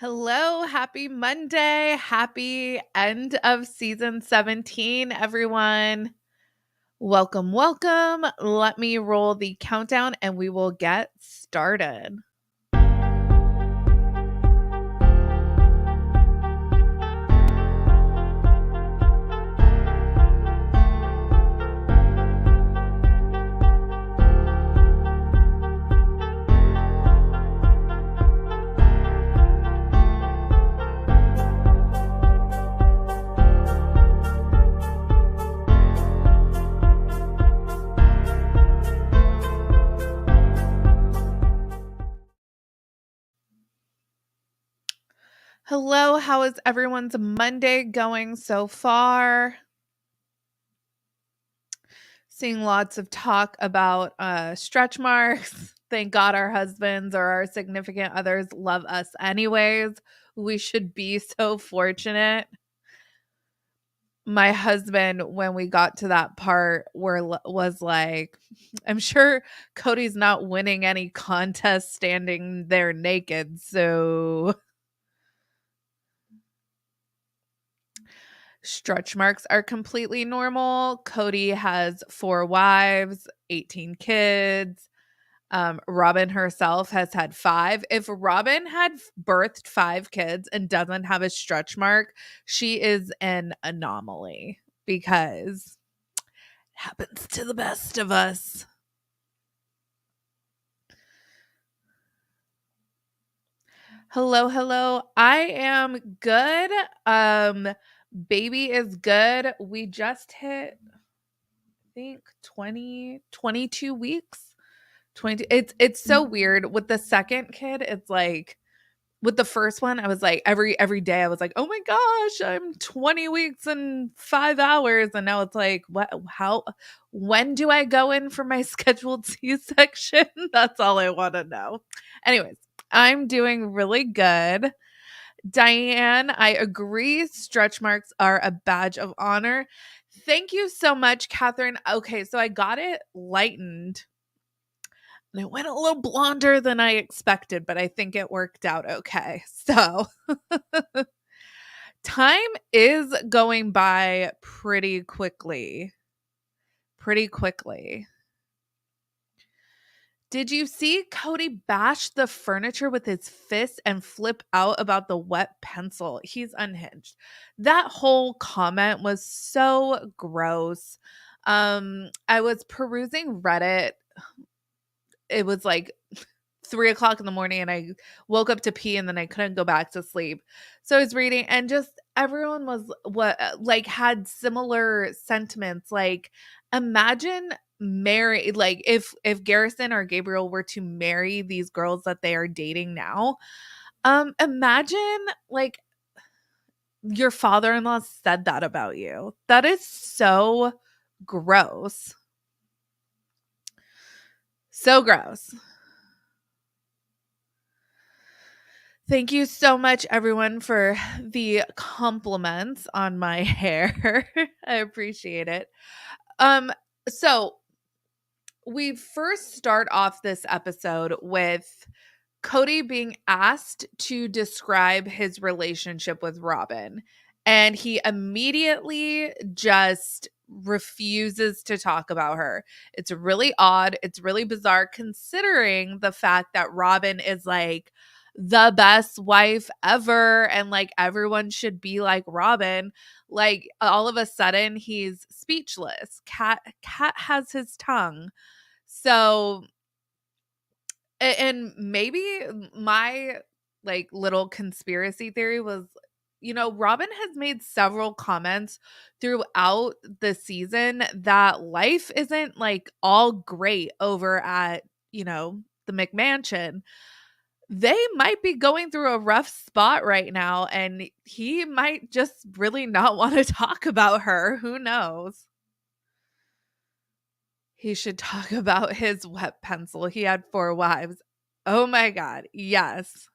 Hello, happy Monday. Happy end of season 17, everyone. Welcome, welcome. Let me roll the countdown and we will get started. Hello, how is everyone's Monday going so far? Seeing lots of talk about stretch marks. Thank God our husbands or our significant others love us anyways. We should be so fortunate. My husband, when we got to that part where was like, I'm sure Cody's not winning any contest standing there naked, so stretch marks are completely normal. Cody has 4 wives, 18 kids. Robin herself has had 5. If Robin had birthed 5 kids and doesn't have a stretch mark, she is an anomaly because it happens to the best of us. Hello, hello. I am good. Baby is good. We just hit, I think, 22 weeks. 20. It's so weird. With the second kid, it's like with the first one, I was like every day I was like, "Oh my gosh, I'm 20 weeks and 5 hours." And now it's like, "What when do I go in for my scheduled C-section?" That's all I want to know. Anyways, I'm doing really good. Diane, I agree. Stretch marks are a badge of honor. Thank you so much, Catherine. Okay, so I got it lightened and it went a little blonder than I expected, but I think it worked out okay. So, time is going by pretty quickly. Pretty quickly. Did you see Cody bash the furniture with his fist and flip out about the wet pencil? He's unhinged. That whole comment was so gross. I was perusing Reddit. It was like 3 o'clock in the morning and I woke up to pee and then I couldn't go back to sleep. So I was reading and just everyone was like had similar sentiments. Like imagine marry like if Garrison or Gabriel were to marry these girls that they are dating now. Imagine like your father-in-law said that about you. That is so gross. So gross. Thank you so much, everyone, for the compliments on my hair. I appreciate it. Um, so we first start off this episode with Cody being asked to describe his relationship with Robin, and he immediately just refuses to talk about her. It's really odd. It's really bizarre considering the fact that Robin is like the best wife ever and like everyone should be like Robin. Like all of a sudden he's speechless. Cat has his tongue. So and maybe my like little conspiracy theory was, Robin has made several comments throughout the season that life isn't like all great over at, the McMansion. They might be going through a rough spot right now, and he might just really not want to talk about her. Who knows? He should talk about his wet pencil. He had 4 wives. Oh my God. Yes.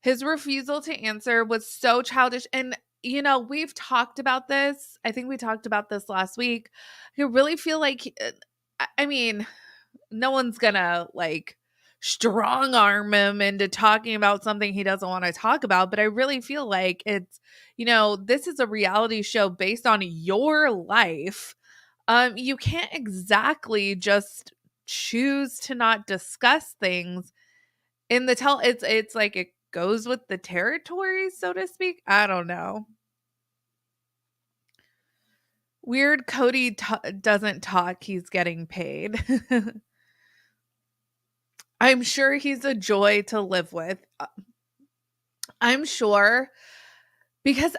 His refusal to answer was so childish. And, we've talked about this. I think we talked about this last week. I really feel like, I mean, no one's gonna like strong arm him into talking about something he doesn't want to talk about. But I really feel like it's, this is a reality show based on your life. You can't exactly just choose to not discuss things in the it's like it goes with the territory, so to speak. I don't know. Weird Cody doesn't talk, he's getting paid. I'm sure he's a joy to live with. I'm sure because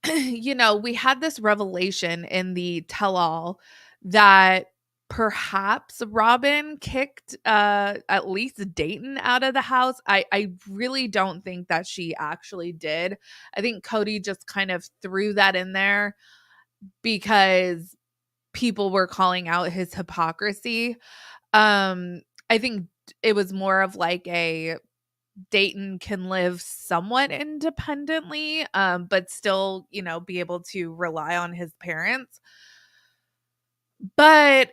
we had this revelation in the tell all that perhaps Robin kicked at least Dayton out of the house. I really don't think that she actually did. I think Cody just kind of threw that in there because people were calling out his hypocrisy. I think it was more of like a Dayton can live somewhat independently, but still, be able to rely on his parents. But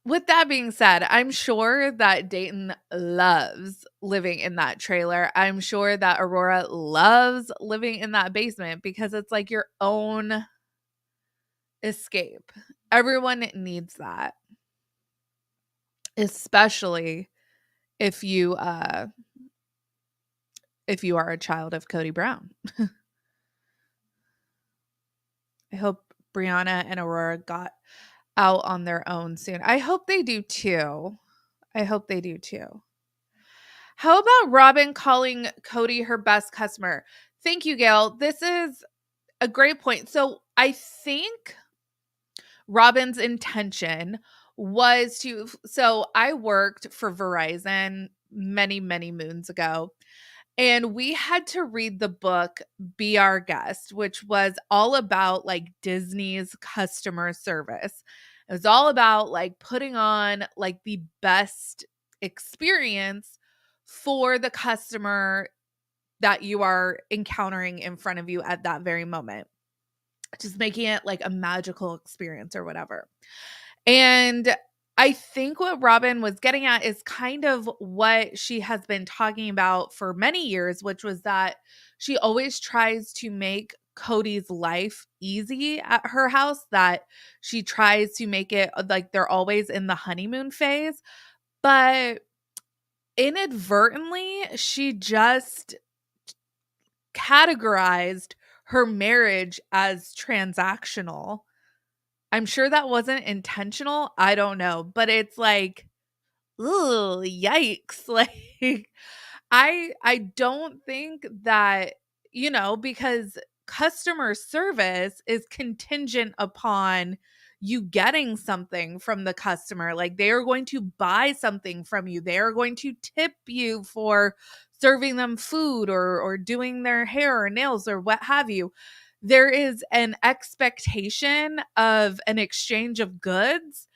with that being said, I'm sure that Dayton loves living in that trailer. I'm sure that Aurora loves living in that basement because it's like your own escape. Everyone needs that, especially if you are a child of Cody Brown. I hope Brianna and Aurora got out on their own soon. I hope they do too. I hope they do too. How about Robin calling Cody her best customer? Thank you, Gail. This is a great point. So I think Robin's intention was to. So I worked for Verizon many, many moons ago. And we had to read the book Be Our Guest, which was all about like Disney's customer service. It was all about like putting on like the best experience for the customer that you are encountering in front of you at that very moment, just making it like a magical experience or whatever. And I think what Robin was getting at is kind of what she has been talking about for many years, which was that she always tries to make Cody's life easy at her house, that she tries to make it like they're always in the honeymoon phase. But inadvertently, she just categorized her marriage as transactional. I'm sure that wasn't intentional. I don't know, but it's like, ooh, yikes. Like I don't think that, because customer service is contingent upon you getting something from the customer. Like they are going to buy something from you. They are going to tip you for serving them food or doing their hair or nails or what have you. There is an expectation of an exchange of goods.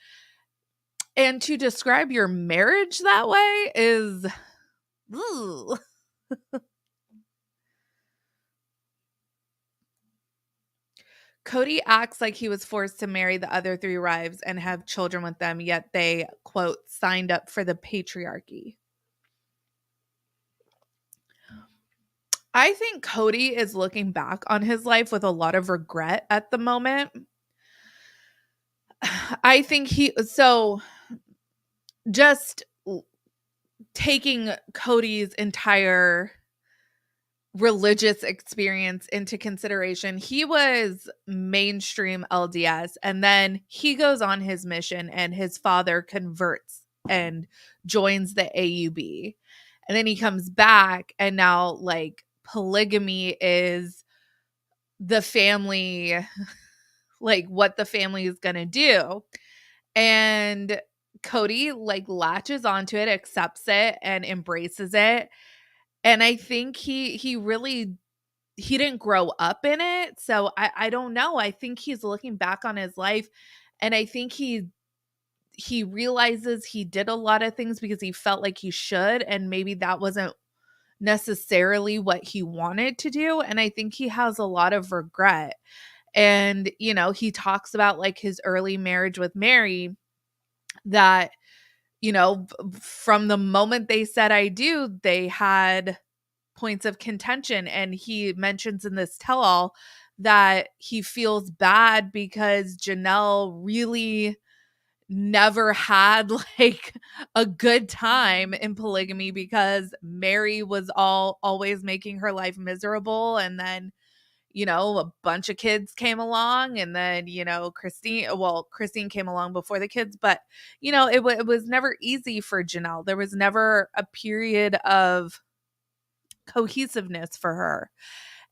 And to describe your marriage that way is, ooh. Cody acts like he was forced to marry the other three wives and have children with them, yet they, quote, signed up for the patriarchy. I think Cody is looking back on his life with a lot of regret at the moment. I think just taking Cody's entire religious experience into consideration, he was mainstream LDS, and then he goes on his mission and his father converts and joins the AUB, and then he comes back and now like polygamy is the family, like what the family is gonna do. And Cody like latches onto it, accepts it, and embraces it. And I think he really he didn't grow up in it. So I don't know. I think he's looking back on his life, and I think he realizes he did a lot of things because he felt like he should, and maybe that wasn't necessarily what he wanted to do. And I think he has a lot of regret. And he talks about like his early marriage with Mary, that from the moment they said I do, they had points of contention. And he mentions in this tell all that he feels bad because Janelle really never had like a good time in polygamy because Mary was always making her life miserable. And then a bunch of kids came along, and then Christine came along before the kids, but it was never easy for Janelle. There was never a period of cohesiveness for her.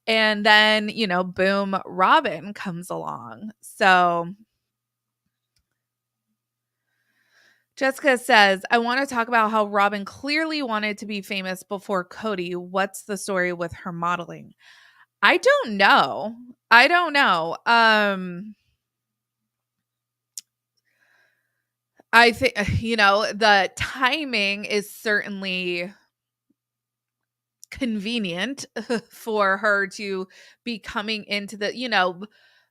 And then boom, Robin comes along. So Jessica says, I want to talk about how Robin clearly wanted to be famous before Cody. What's the story with her modeling? I don't know. I don't know. I think, the timing is certainly convenient for her to be coming into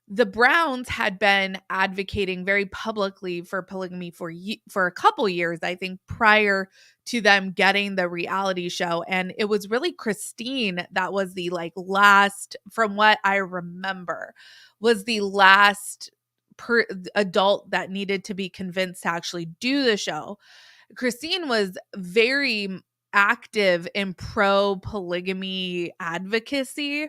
the Browns had been advocating very publicly for polygamy for a couple years, I think, prior to them getting the reality show. And it was really Christine that was the last, from what I remember, was the last adult that needed to be convinced to actually do the show. Christine was very active in pro polygamy advocacy.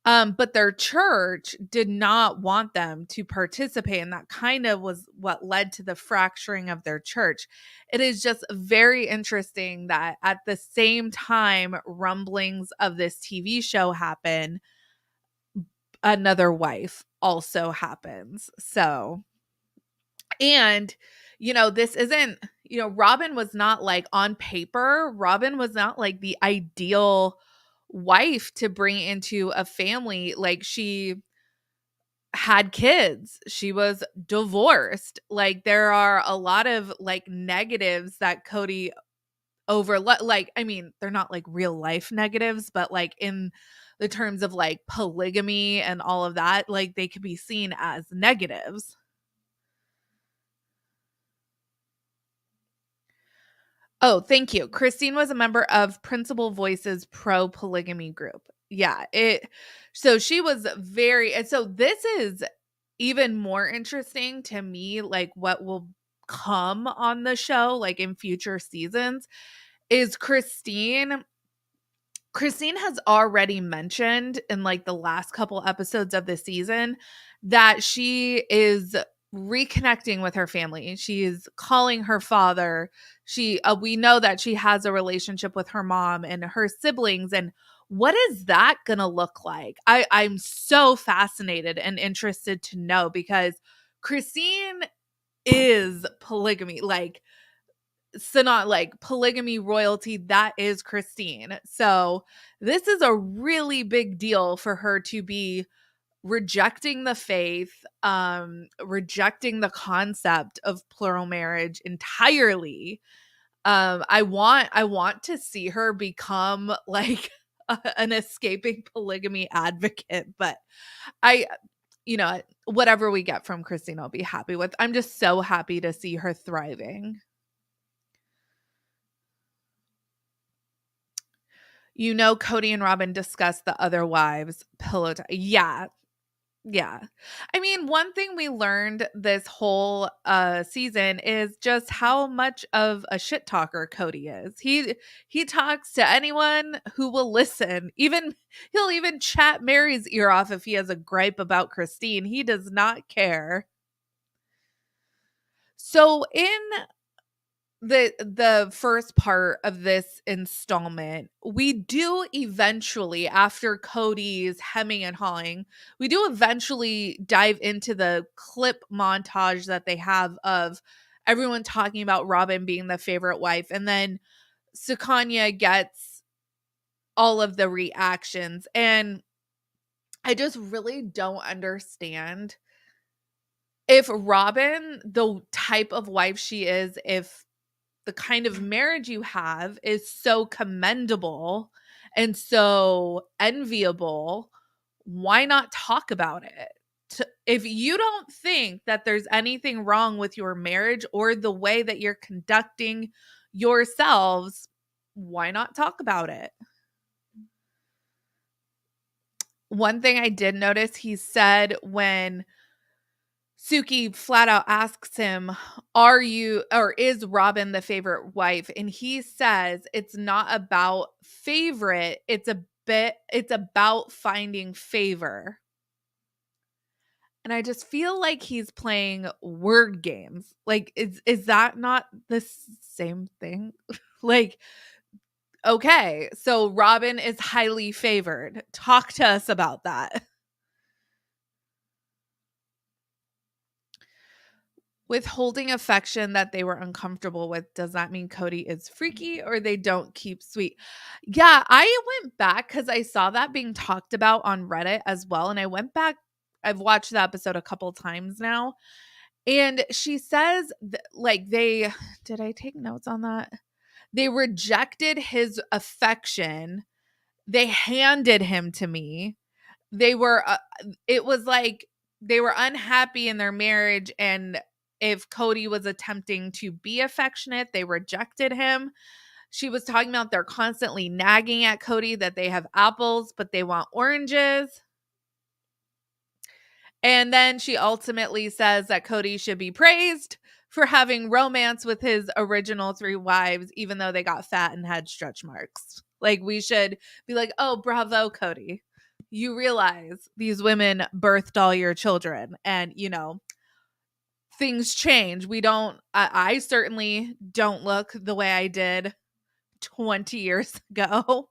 But their church did not want them to participate. And that kind of was what led to the fracturing of their church. It is just very interesting that at the same time rumblings of this TV show happen, another wife also happens. So, and this isn't, Robin was not like, on paper, Robin was not like the ideal wife to bring into a family. Like, she had kids, she was divorced. Like, there are a lot of negatives that Cody overlooked. Like, I mean, they're not like real life negatives, but in the terms of polygamy and all of that, they could be seen as negatives. Oh, thank you. Christine was a member of Principal Voice's pro polygamy group. Yeah, so she was very, and so this is even more interesting to me, what will come on the show, in future seasons, is Christine has already mentioned in the last couple episodes of the season that she is reconnecting with her family. She's calling her father. We know that she has a relationship with her mom and her siblings, and what is that going to look like? I'm so fascinated and interested to know, because Christine is polygamy, so not polygamy royalty. That is Christine. So this is a really big deal for her to be rejecting the faith, rejecting the concept of plural marriage entirely. I want to see her become an escaping polygamy advocate, but I whatever we get from Christine, I'll be happy with. I'm just so happy to see her thriving. Cody and Robin discuss the other wives' pillow talk. Yeah. Yeah. I mean, one thing we learned this whole season is just how much of a shit talker Cody is. He talks to anyone who will listen. He'll even chat Mary's ear off if he has a gripe about Christine. He does not care. So in the first part of this installment, we do eventually, after Cody's hemming and hawing, we do eventually dive into the clip montage that they have of everyone talking about Robin being the favorite wife, and then Sukanya gets all of the reactions. And I just really don't understand, if Robin, the type of wife she is, if the kind of marriage you have is so commendable and so enviable, why not talk about it? if you don't think that there's anything wrong with your marriage or the way that you're conducting yourselves, why not talk about it? One thing I did notice, he said when Suki flat out asks him, "Are you or is Robin the favorite wife?" And he says it's not about favorite, it's about finding favor. And I just feel like he's playing word games. Like is that not the same thing? Like, okay, so Robin is highly favored. Talk to us about that. Withholding affection that they were uncomfortable with, does that mean Cody is freaky or they don't keep sweet? Yeah, I went back because I saw that being talked about on Reddit as well. And I went back, I've watched the episode a couple times now. And she says, like, they, did I take notes on that? They rejected his affection. They handed him to me. They were, it was like they were unhappy in their marriage. And if Cody was attempting to be affectionate, they rejected him. She was talking about they're constantly nagging at Cody that they have apples, but they want oranges. And then she ultimately says that Cody should be praised for having romance with his original 3 wives, even though they got fat and had stretch marks. Like, we should be like, oh, bravo, Cody. You realize these women birthed all your children and, things change. I certainly don't look the way I did 20 years ago.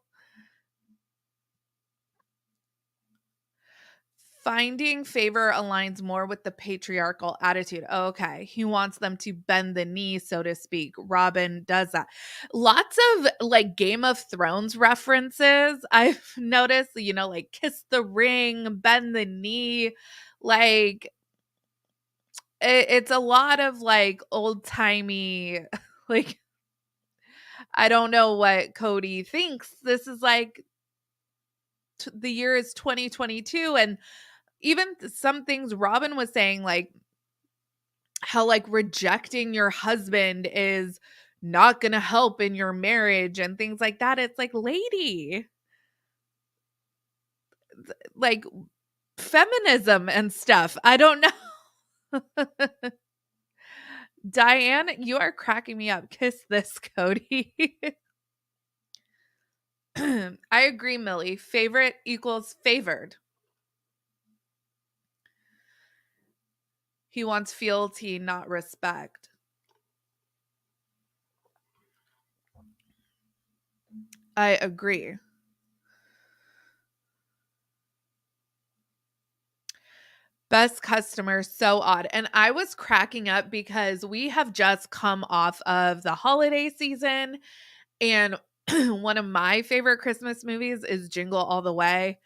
Finding favor aligns more with the patriarchal attitude. Okay. He wants them to bend the knee, so to speak. Robin does that. Lots of like Game of Thrones references I've noticed, like kiss the ring, bend the knee. Like it's a lot of like old timey, like, I don't know what Cody thinks. This is like the year is 2022. And even some things Robin was saying, like how like rejecting your husband is not going to help in your marriage and things like that. It's like, lady, like feminism and stuff. I don't know. Diane, you are cracking me up. Kiss this, Cody. I agree, Millie. Favorite equals favored. He wants fealty, not respect. I agree. Best customer, so odd. And I was cracking up because we have just come off of the holiday season. And one of my favorite Christmas movies is Jingle All the Way.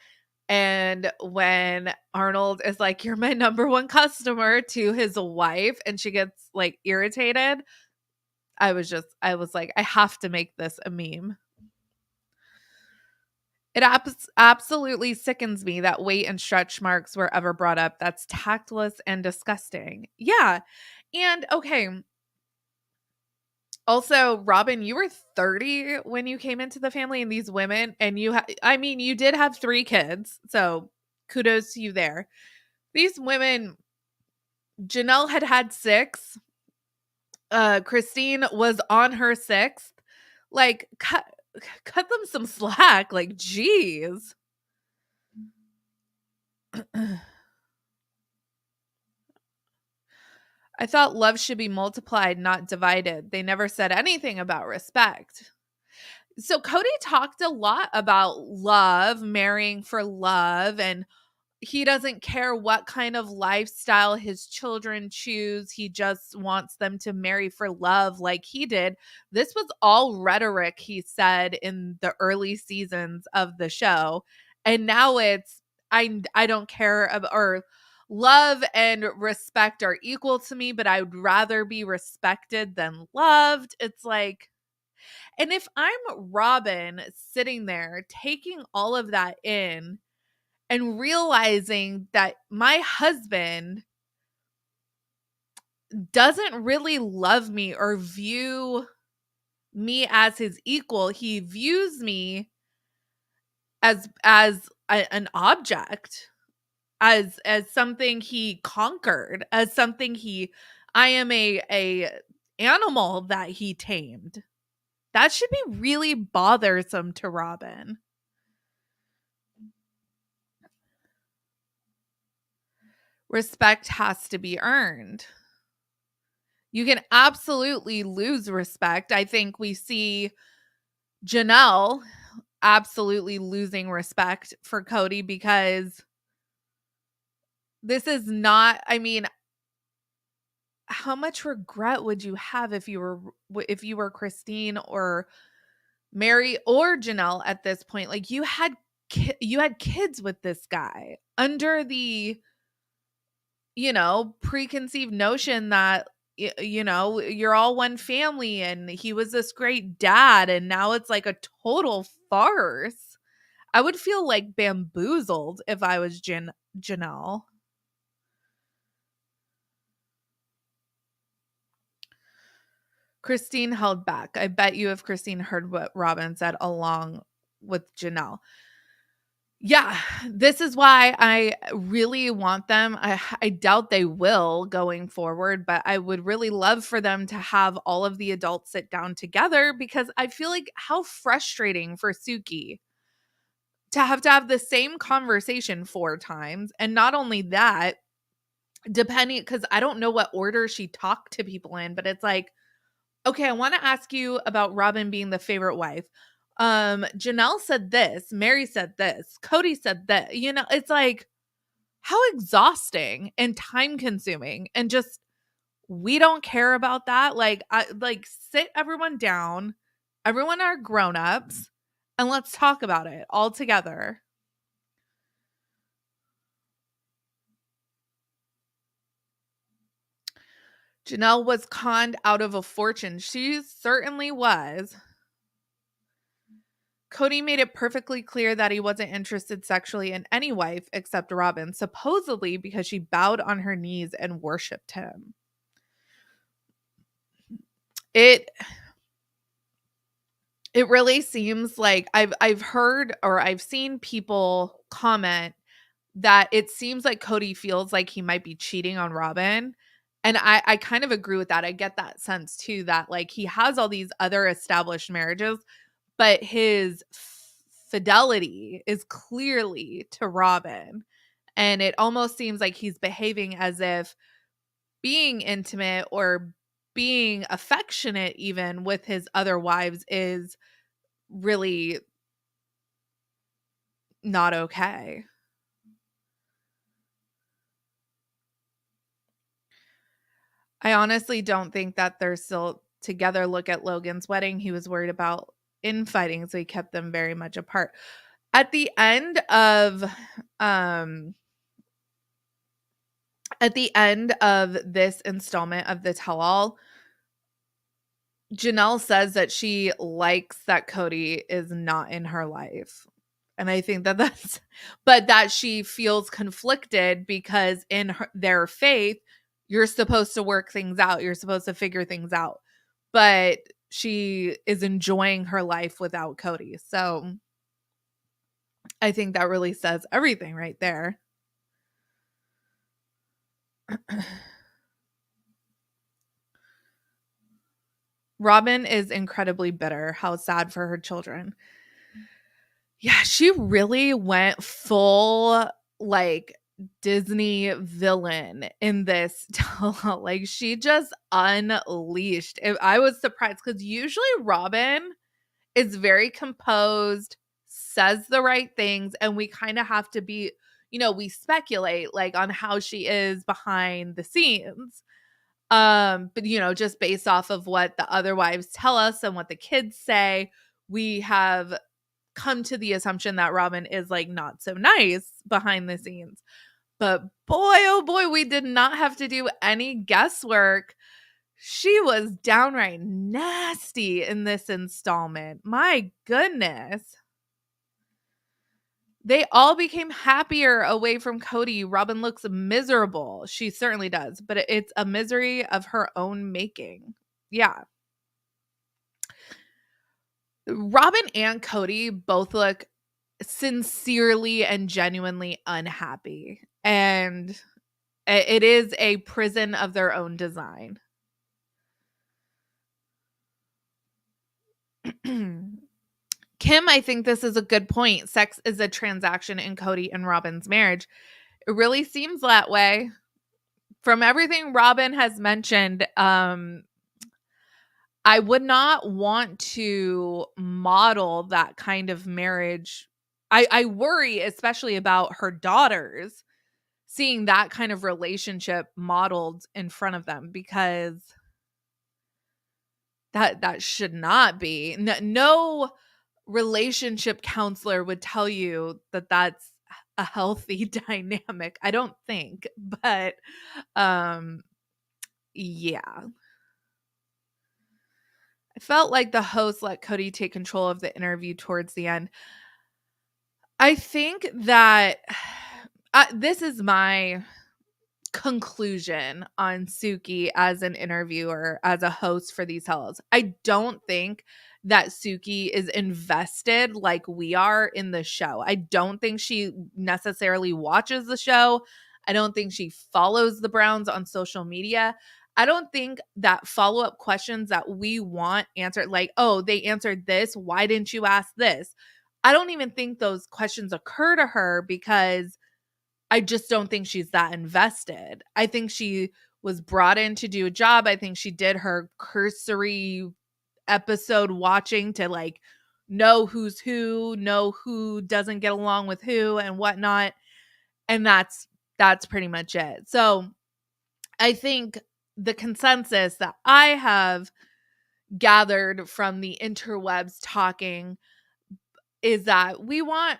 And when Arnold is like, "You're my number one customer" to his wife, and she gets like irritated, I was like, I have to make this a meme. It absolutely sickens me that weight and stretch marks were ever brought up. That's tactless and disgusting. Yeah. And okay. Also, Robin, you were 30 when you came into the family, and these women, and I mean, you did have 3 kids. So kudos to you there. These women, Janelle had 6. Christine was on her 6th. Like, cut them some slack. Like, geez. I thought love should be multiplied, not divided. They never said anything about respect. So Cody talked a lot about love, marrying for love, and he doesn't care what kind of lifestyle his children choose. He just wants them to marry for love like he did. This was all rhetoric, he said, in the early seasons of the show. And now it's, I don't care about, or love and respect are equal to me, but I would rather be respected than loved. It's like, and if I'm Robin sitting there taking all of that in, and realizing that my husband doesn't really love me or view me as his equal. He views me an object, as something he conquered, as something I am a animal that he tamed. That should be really bothersome to Robin. Respect has to be earned. You can absolutely lose respect. I think we see Janelle absolutely losing respect for Cody, because this is not, I mean, how much regret would you have if you were Christine or Mary or Janelle at this point? Like, you had kids with this guy under the, preconceived notion that you're all one family and he was this great dad, and now it's like a total farce. I would feel like bamboozled if I was Janelle. Christine held back. I bet you if Christine heard what Robin said along with Janelle. Yeah, this is why I really want them. I doubt they will going forward, but I would really love for them to have all of the adults sit down together, because I feel like how frustrating for Suki to have the same conversation 4 times. And not only that, depending, because I don't know what order she talked to people in, but it's like, okay, I want to ask you about Robin being the favorite wife. Janelle said this, Mary said this, Cody said that. It's like, how exhausting and time consuming, and just, we don't care about that. Like, sit everyone down. Everyone are grown-ups, and let's talk about it all together. Janelle was conned out of a fortune. She certainly was. Cody made it perfectly clear that he wasn't interested sexually in any wife except Robin, supposedly because she bowed on her knees and worshipped him. It really seems like I've heard, or I've seen people comment that it seems like Cody feels like he might be cheating on Robin. And I kind of agree with that. I get that sense too, that like he has all these other established marriages, but his fidelity is clearly to Robin. And it almost seems like he's behaving as if being intimate or being affectionate even with his other wives is really not okay. I honestly don't think that they're still together. Look at Logan's wedding. He was worried about infighting, so he kept them very much apart. At the end of this installment of the tell all, Janelle says that she likes that Cody is not in her life. And I think that but that she feels conflicted because in their faith, you're supposed to work things out. You're supposed to figure things out. But she is enjoying her life without Cody. So I think that really says everything right there. Robin is incredibly bitter. How sad for her children. Yeah, she really went full like Disney villain in this. Like, she just unleashed. I was surprised because usually Robin is very composed, says the right things, and we kind of have to be, we speculate like on how she is behind the scenes. But just based off of what the other wives tell us and what the kids say, we have come to the assumption that Robin is like not so nice behind the scenes. But boy, oh boy, we did not have to do any guesswork. She was downright nasty in this installment. My goodness. They all became happier away from Cody. Robin looks miserable. She certainly does, but it's a misery of her own making. Yeah. Robin and Cody both look sincerely and genuinely unhappy. And it is a prison of their own design. Kim, I think this is a good point. Sex is a transaction in Cody and Robin's marriage. It really seems that way. From everything Robin has mentioned, I would not want to model that kind of marriage. I worry especially about her daughters seeing that kind of relationship modeled in front of them, because that should not be. No relationship counselor would tell you that that's a healthy dynamic. I don't think, but um yeah. I felt like the host let Cody take control of the interview towards the end. I think that this is my conclusion on Suki as an interviewer, as a host for these hells. I don't think that Suki is invested like we are in the show. I don't think she necessarily watches the show. I don't think she follows the Browns on social media. I don't think that follow-up questions that we want answered, like, oh, they answered this, why didn't you ask this? I don't even think those questions occur to her, because I just don't think she's that invested. I think she was brought in to do a job. I think she did her cursory episode watching to like know who's who, know who doesn't get along with who and whatnot. And that's pretty much it. So I think the consensus that I have gathered from the interwebs talking is that we want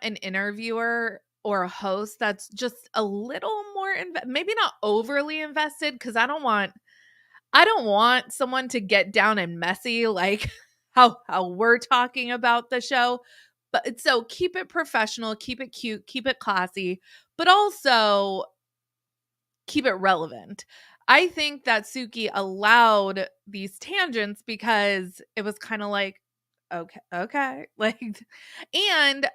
an interviewer or a host that's just a little more maybe not overly invested, because I don't want someone to get down and messy like how we're talking about the show. But so keep it professional, keep it cute, keep it classy, but also keep it relevant. I think that Suki allowed these tangents because it was kind of like, okay, like, and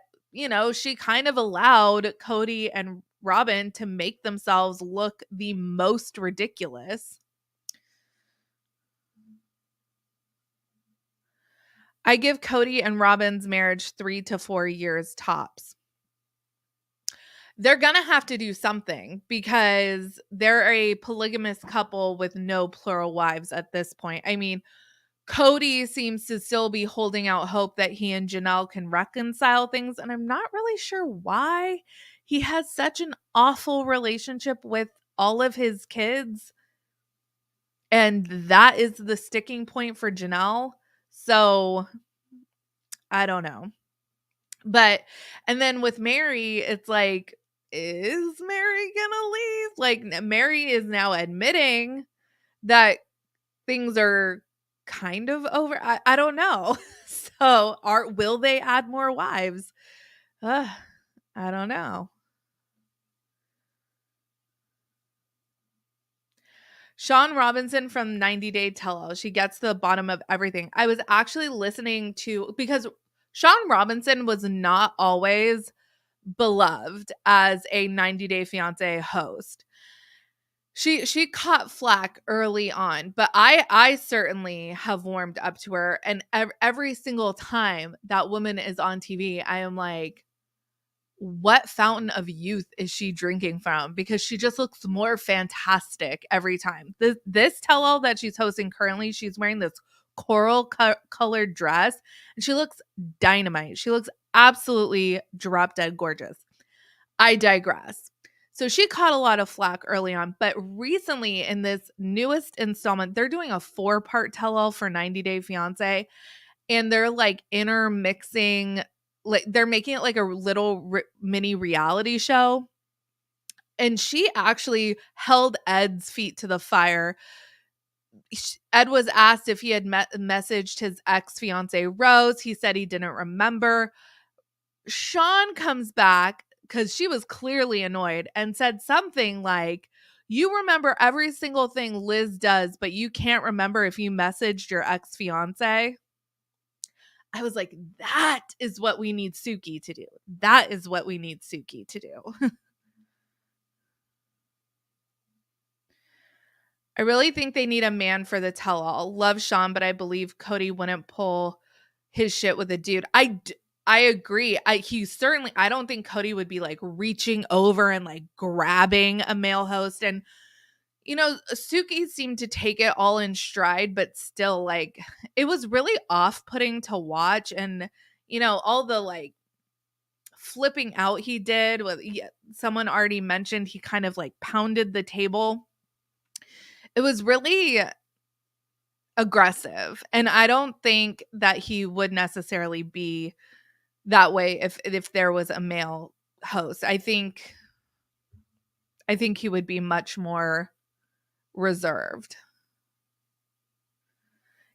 she kind of allowed Cody and Robin to make themselves look the most ridiculous. I give Cody and Robin's marriage 3 to 4 years tops. They're gonna have to do something, because they're a polygamous couple with no plural wives at this point. I mean, Cody seems to still be holding out hope that he and Janelle can reconcile things, and I'm not really sure why. He has such an awful relationship with all of his kids, and that is the sticking point for Janelle. So, I don't know. But and then with Mary, it's like, is Mary gonna leave? Like, Mary is now admitting that things are kind of over. I don't know. So, will they add more wives? Ugh, I don't know. Sean Robinson from 90 Day Tell-All. She gets to the bottom of everything. I was actually listening to, because Sean Robinson was not always beloved as a 90 Day Fiancé host. She caught flack early on, but I certainly have warmed up to her, and every single time that woman is on TV, I am like, what fountain of youth is she drinking from? Because she just looks more fantastic every time. This tell-all that she's hosting currently, she's wearing this coral colored dress, and she looks dynamite. She looks absolutely drop dead gorgeous. I digress. So she caught a lot of flack early on, but recently in this newest installment, they're doing a 4-part tell-all for 90 Day Fiancé, and they're like intermixing, like they're making it like a little mini reality show. And she actually held Ed's feet to the fire. Ed was asked if he had messaged his ex-fiancée Rose. He said he didn't remember. Sean comes back because she was clearly annoyed and said something like, "You remember every single thing Liz does, but you can't remember if you messaged your ex-fiance." I was like, that is what we need Suki to do. That is what we need Suki to do. I really think they need a man for the tell all. Love Sean, but I believe Cody wouldn't pull his shit with a dude. I agree. I don't think Cody would be like reaching over and like grabbing a male host. And, Suki seemed to take it all in stride, but still, like, it was really off putting to watch. And, all the like flipping out he did with, someone already mentioned he kind of like pounded the table. It was really aggressive, and I don't think that he would necessarily be that way if there was a male host. I think he would be much more reserved.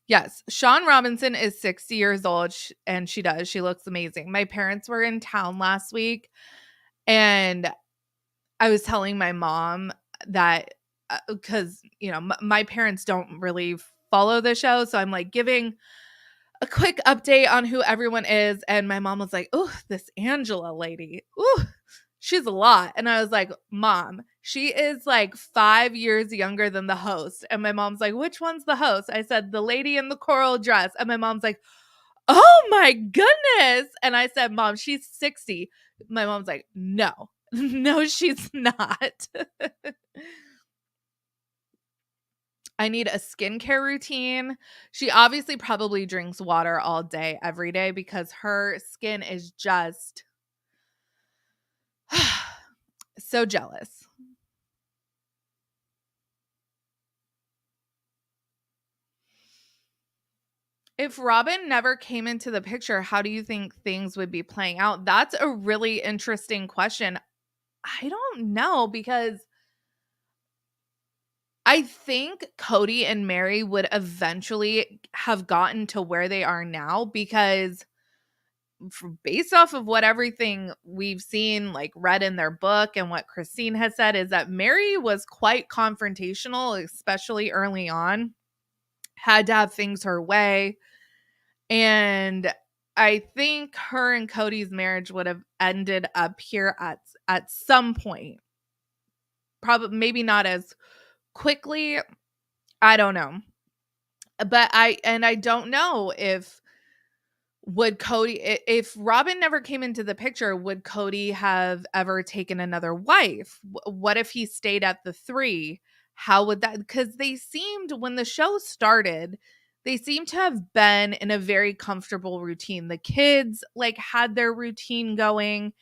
Yes, Sean Robinson is 60 years old, and she looks amazing. My parents were in town last week, and I was telling my mom that, because my parents don't really follow the show, so I'm like giving a quick update on who everyone is. And my mom was like, "Oh, this Angela lady. Ooh, she's a lot." And I was like, "Mom, she is like 5 years younger than the host." And my mom's like, "Which one's the host?" I said, "The lady in the coral dress." And my mom's like, "Oh my goodness." And I said, "Mom, she's 60." My mom's like, "No, no, she's not." I need a skincare routine. She obviously probably drinks water all day, every day, because her skin is just so jealous. If Robin never came into the picture, how do you think things would be playing out? That's a really interesting question. I don't know, because I think Cody and Mary would eventually have gotten to where they are now, because based off of what everything we've seen, like read in their book, and what Christine has said, is that Mary was quite confrontational, especially early on, had to have things her way. And I think her and Cody's marriage would have ended up here at some point. Probably maybe not as quickly. I don't know. But I don't know would Cody, if Robin never came into the picture, would Cody have ever taken another wife? What if he stayed at the 3? How would that, because they seemed, when the show started, they seemed to have been in a very comfortable routine. The kids like had their routine going,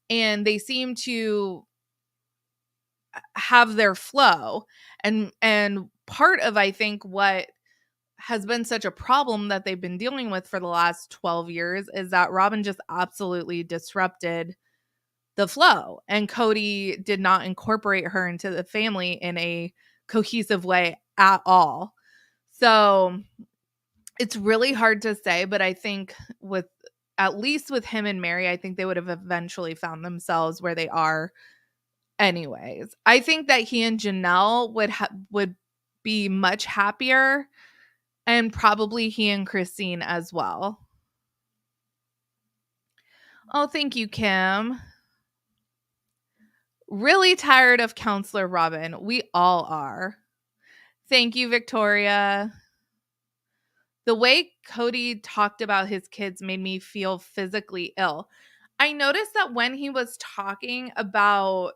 and they seemed to have their flow. And part of, I think, what has been such a problem that they've been dealing with for the last 12 years is that Robin just absolutely disrupted the flow, and Cody did not incorporate her into the family in a cohesive way at all. So it's really hard to say, but I think at least with him and Mary, I think they would have eventually found themselves where they are anyways. I think that he and Janelle would be much happier, and probably he and Christine as well. Oh, thank you, Kim. Really tired of Counselor Robin. We all are. Thank you, Victoria. The way Cody talked about his kids made me feel physically ill. I noticed that when he was talking about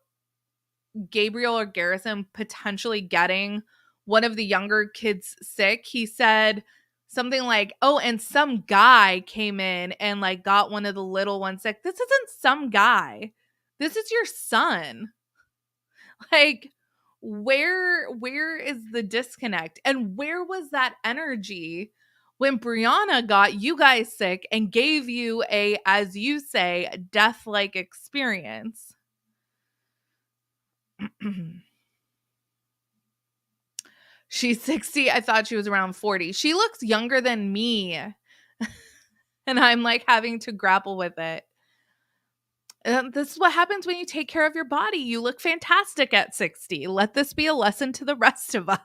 Gabriel or Garrison potentially getting one of the younger kids sick, he said something like, "Oh, and some guy came in and like got one of the little ones sick." This isn't some guy. This is your son. Like, where is the disconnect? And where was that energy when Brianna got you guys sick and gave you a, as you say, death-like experience? She's 60. I thought she was around 40. She looks younger than me. And I'm like having to grapple with it. This is what happens when you take care of your body. You look fantastic at 60. Let this be a lesson to the rest of us.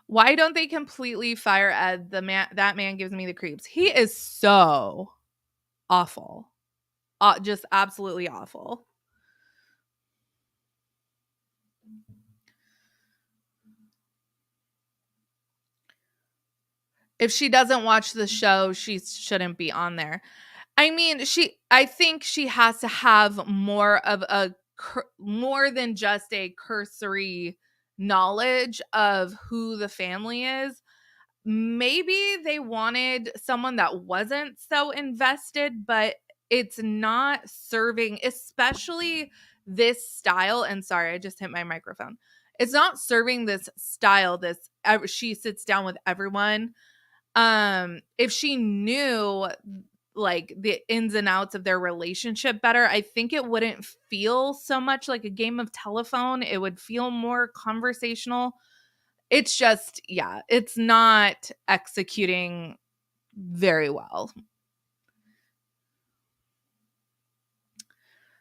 Why don't they completely fire Ed? That man gives me the creeps. He is so awful. Just absolutely awful. If she doesn't watch the show, she shouldn't be on there. I mean, I think she has to have more of more than just a cursory knowledge of who the family is. Maybe they wanted someone that wasn't so invested, but it's not serving, especially this style. And sorry, I just hit my microphone. It's not serving this style. She sits down with everyone. If she knew like the ins and outs of their relationship better, I think it wouldn't feel so much like a game of telephone. It would feel more conversational. It's just, yeah, it's not executing very well.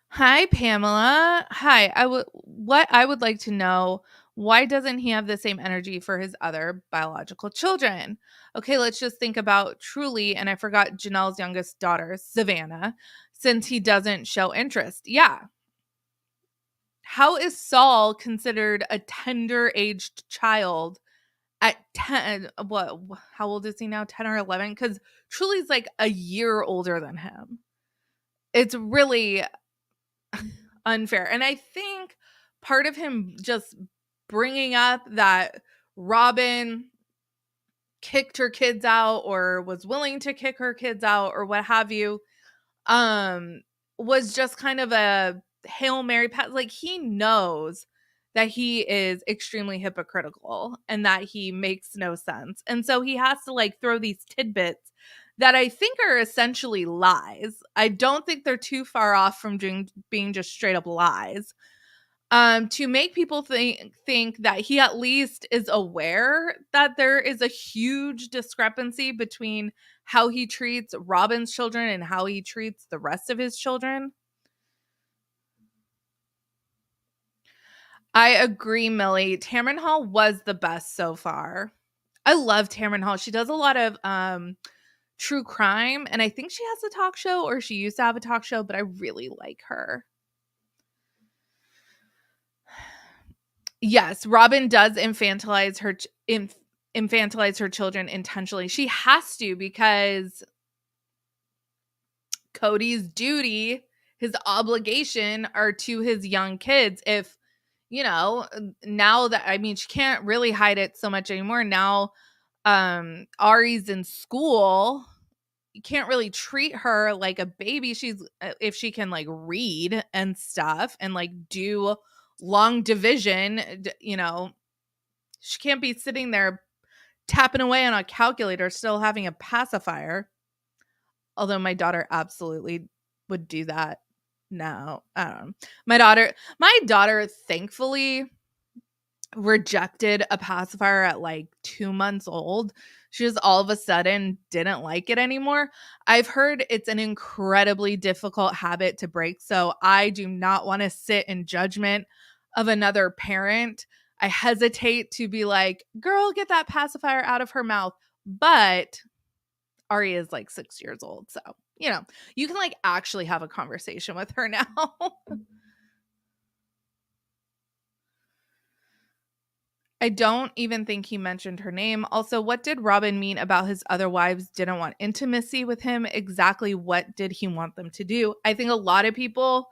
Hi, Pamela. Hi. What I would like to know, why doesn't he have the same energy for his other biological children? Okay, let's just think about Truly, and I forgot Janelle's youngest daughter, Savannah, since he doesn't show interest. Yeah. How is Saul considered a tender aged child at 10? What, how old is he now? 10 or 11? Because Truly's like a year older than him. It's really unfair. And I think part of him just bringing up that Robin kicked her kids out or was willing to kick her kids out or what have you, was just kind of a Hail Mary pass. Like, he knows that he is extremely hypocritical and that he makes no sense. And so he has to like throw these tidbits that I think are essentially lies. I don't think they're too far off from being just straight up lies. To make people think that he at least is aware that there is a huge discrepancy between how he treats Robin's children and how he treats the rest of his children. I agree, Millie. Tamron Hall was the best so far. I love Tamron Hall. She does a lot of true crime, and I think she has a talk show, or she used to have a talk show, but I really like her. Yes, Robin does infantilize her children intentionally. She has to, because Cody's duty, his obligation are to his young kids. If, now that, I mean, she can't really hide it so much anymore. Now Ari's in school. You can't really treat her like a baby. She's if she can like read and stuff and like do long division, she can't be sitting there tapping away on a calculator still having a pacifier. Although my daughter absolutely would do that. No, I don't know. My daughter thankfully rejected a pacifier at like 2 months old. She just all of a sudden didn't like it anymore. I've heard it's an incredibly difficult habit to break. So I do not want to sit in judgment of another parent. I hesitate to be like, girl, get that pacifier out of her mouth. But Ari is like 6 years old. So, you can like actually have a conversation with her now. I don't even think he mentioned her name. Also, what did Robin mean about his other wives didn't want intimacy with him? Exactly what did he want them to do? I think a lot of people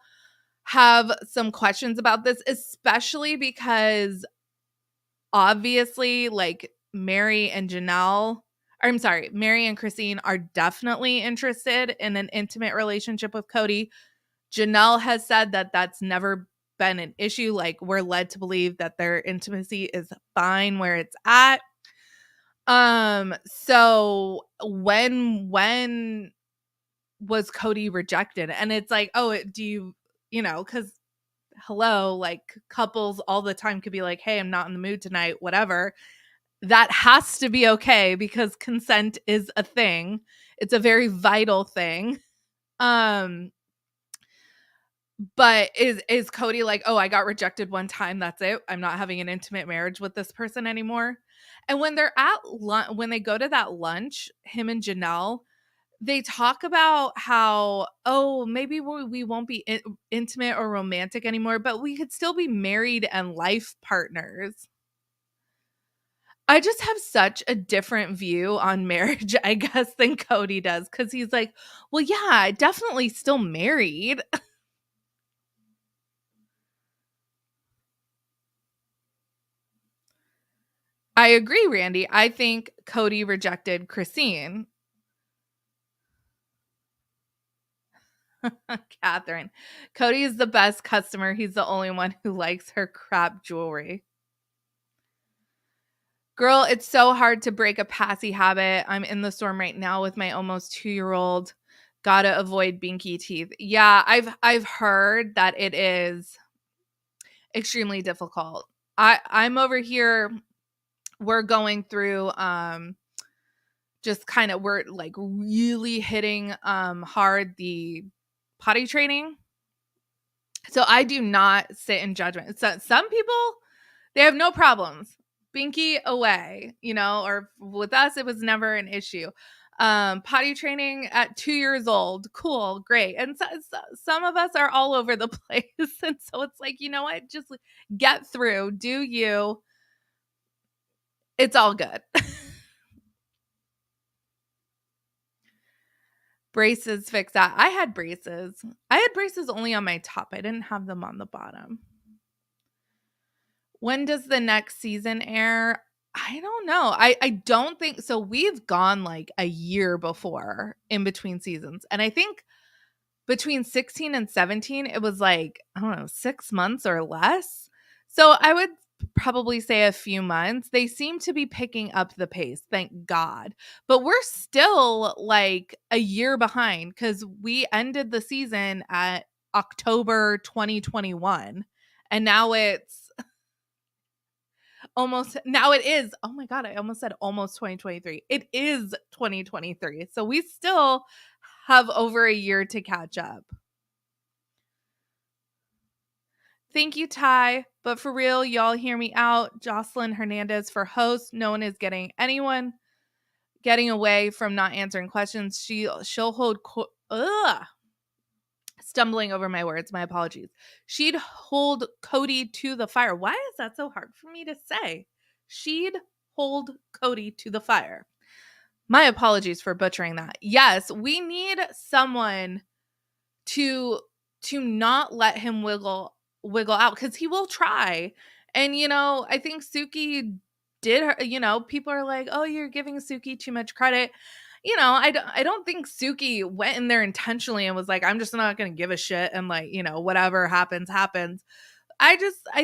have some questions about this, especially because obviously, like, Mary and Christine are definitely interested in an intimate relationship with Cody. Janelle has said that that's never been an issue. Like, we're led to believe that their intimacy is fine where it's at. So when was Cody rejected? And it's like, oh, because hello, like, couples all the time could be like, hey, I'm not in the mood tonight, whatever. That has to be okay because consent is a thing. It's a very vital thing. Um, but is Cody like, "Oh, I got rejected one time, that's it. I'm not having an intimate marriage with this person anymore." And when they're at when they go to that lunch, him and Janelle, they talk about how, "Oh, maybe we won't be intimate or romantic anymore, but we could still be married and life partners." I just have such a different view on marriage, I guess, than Cody does, because he's like, "Well, yeah, definitely still married." I agree, Randy. I think Cody rejected Christine. Catherine. Cody is the best customer. He's the only one who likes her crap jewelry. Girl, it's so hard to break a passy habit. I'm in the storm right now with my almost 2-year-old. Gotta avoid binky teeth. Yeah, I've heard that it is extremely difficult. I'm over here. We're going through just kind of, we're like really hitting hard the potty training. So I do not sit in judgment. So some people, they have no problems. Binky away, or with us, it was never an issue. Potty training at 2 years old, cool, great. And some of us are all over the place. And so it's like, you know what? Just get through, do you. It's all good. Braces fix that. I had braces. I had braces only on my top. I didn't have them on the bottom. When does the next season air? I don't know. I don't think so. We've gone like a year before in between seasons. And I think between 16 and 17, it was like, I don't know, 6 months or less. So I would probably say a few months. They seem to be picking up the pace, thank God. But we're still like a year behind because we ended the season at October 2021. And now it's almost, now it is, oh my God, I almost said almost 2023. It is 2023. So we still have over a year to catch up. Thank you, Ty. But for real, y'all hear me out. Jocelyn Hernandez for host. No one is getting away from not answering questions. She'll hold stumbling over my words. My apologies. She'd hold Cody to the fire. Why is that so hard for me to say? She'd hold Cody to the fire. My apologies for butchering that. Yes, we need someone to not let him wiggle out, because he will try. And I think Suki did her, people are like, "Oh, you're giving Suki too much credit." I don't think Suki went in there intentionally and was like, "I'm just not going to give a shit," and like, whatever happens happens. I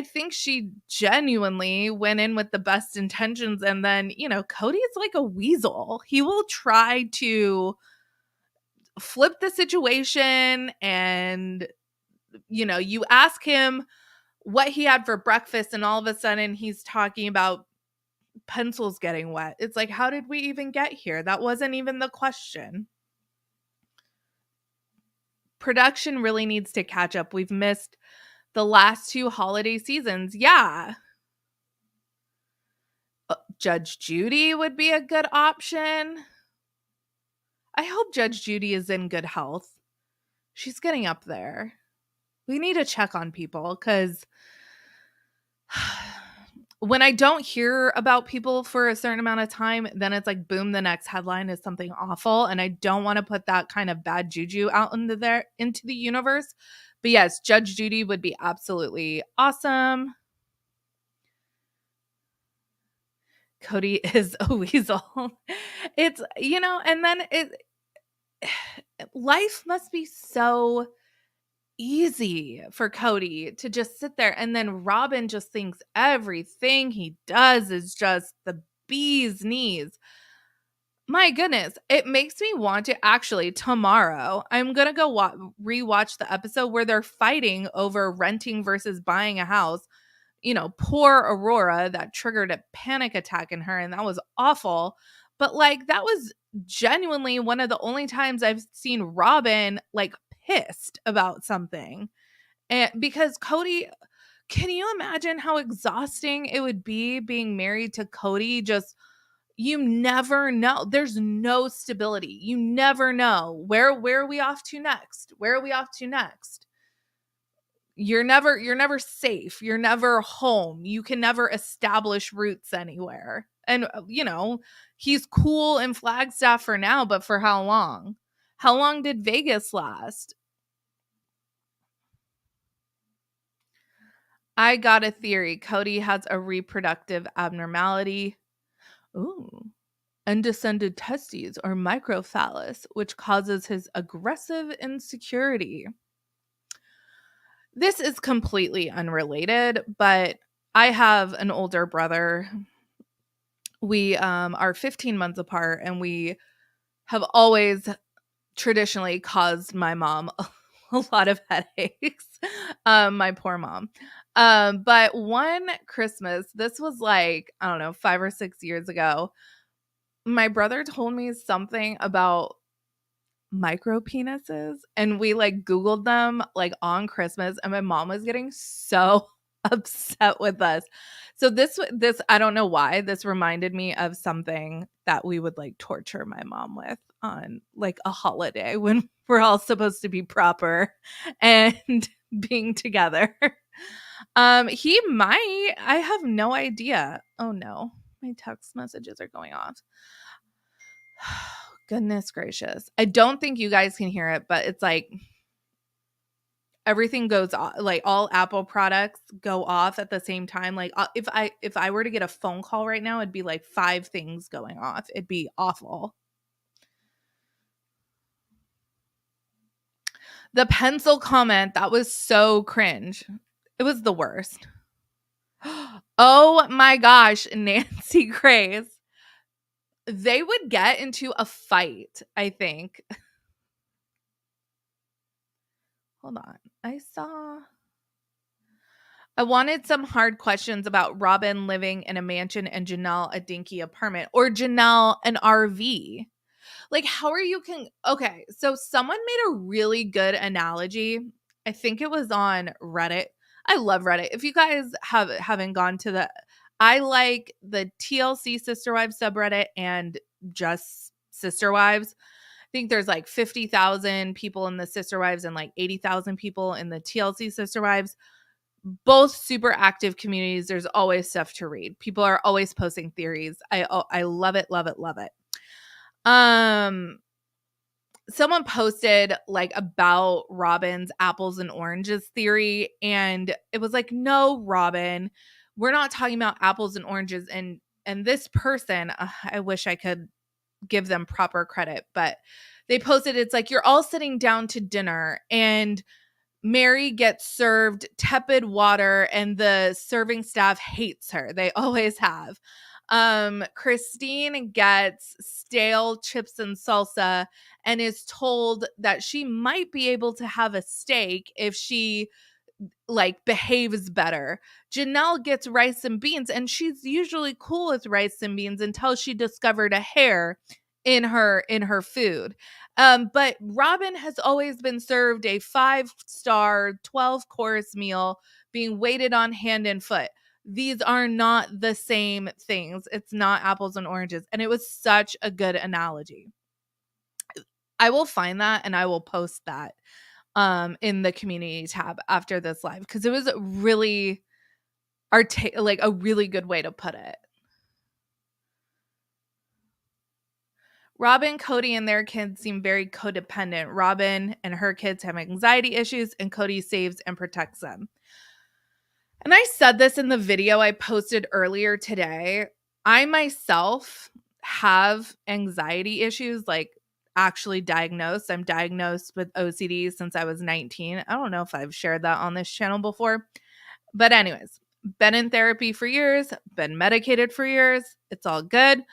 think she genuinely went in with the best intentions. And then, Cody's like a weasel. He will try to flip the situation. And you ask him what he had for breakfast, and all of a sudden he's talking about pencils getting wet. It's like, how did we even get here? That wasn't even the question. Production really needs to catch up. We've missed the last 2 holiday seasons. Yeah. Judge Judy would be a good option. I hope Judge Judy is in good health. She's getting up there. We need to check on people, because when I don't hear about people for a certain amount of time, then it's like, boom, the next headline is something awful. And I don't want to put that kind of bad juju out into the universe. But yes, Judge Judy would be absolutely awesome. Cody is a weasel. It's, and then life must be so easy for Cody to just sit there. And then Robin just thinks everything he does is just the bee's knees. My goodness, it makes me want to actually tomorrow. I'm going to go rewatch the episode where they're fighting over renting versus buying a house. Poor Aurora, that triggered a panic attack in her, and that was awful. But like that was genuinely one of the only times I've seen Robin like pissed about something. And because Cody, can you imagine how exhausting it would be being married to Cody? Just you never know. There's no stability. You never know. Where are we off to next? Where are we off to next? You're never safe. You're never home. You can never establish roots anywhere. And he's cool in Flagstaff for now, but for how long? How long did Vegas last? I got a theory. Cody has a reproductive abnormality. Ooh. Undescended testes or microphallus, which causes his aggressive insecurity. This is completely unrelated, but I have an older brother. We are 15 months apart, and we have always traditionally caused my mom a lot of headaches. My poor mom. But one Christmas, this was like, I don't know, 5 or 6 years ago, my brother told me something about micro penises, and we like Googled them like on Christmas, and my mom was getting so upset with us. So this I don't know why this reminded me of something that we would like torture my mom with on like a holiday when we're all supposed to be proper and being together. He might. I have no idea. Oh no, my text messages are going off. Goodness gracious. I don't think you guys can hear it, but it's like everything goes off, like all Apple products go off at the same time. Like if I were to get a phone call right now, it'd be like 5 things going off. It'd be awful. The pencil comment, that was so cringe. It was the worst. Oh my gosh, Nancy Grace. They would get into a fight, I think. Hold on. I wanted some hard questions about Robin living in a mansion and Janelle a dinky apartment, or Janelle an RV. Like, how are you okay, so someone made a really good analogy. I think it was on Reddit. I love Reddit. If you guys haven't gone to I like the TLC Sister Wives subreddit and just Sister Wives. I think there's like 50,000 people in the Sister Wives and like 80,000 people in the TLC Sister Wives. Both super active communities. There's always stuff to read. People are always posting theories. I love it, love it, love it. Someone posted like about Robin's apples and oranges theory, and it was like, no, Robin, we're not talking about apples and oranges. And this person, I wish I could give them proper credit, but they posted, it's like you're all sitting down to dinner and Mary gets served tepid water and the serving staff hates her. They always have. Christine gets stale chips and salsa and is told that she might be able to have a steak if she like behaves better. Janelle gets rice and beans, and she's usually cool with rice and beans until she discovered a hair in her food. But Robin has always been served a 5-star 12-course meal being waited on hand and foot. These are not the same things. It's not apples and oranges. And it was such a good analogy. I will find that and I will post that in the community tab after this live, because it was really like a really good way to put it. Robin, Cody, and their kids seem very codependent. Robin and her kids have anxiety issues, and Cody saves and protects them. And I said this in the video I posted earlier today. I myself have anxiety issues, like actually diagnosed. I'm diagnosed with OCD since I was 19. I don't know if I've shared that on this channel before. But anyways, been in therapy for years, been medicated for years. It's all good.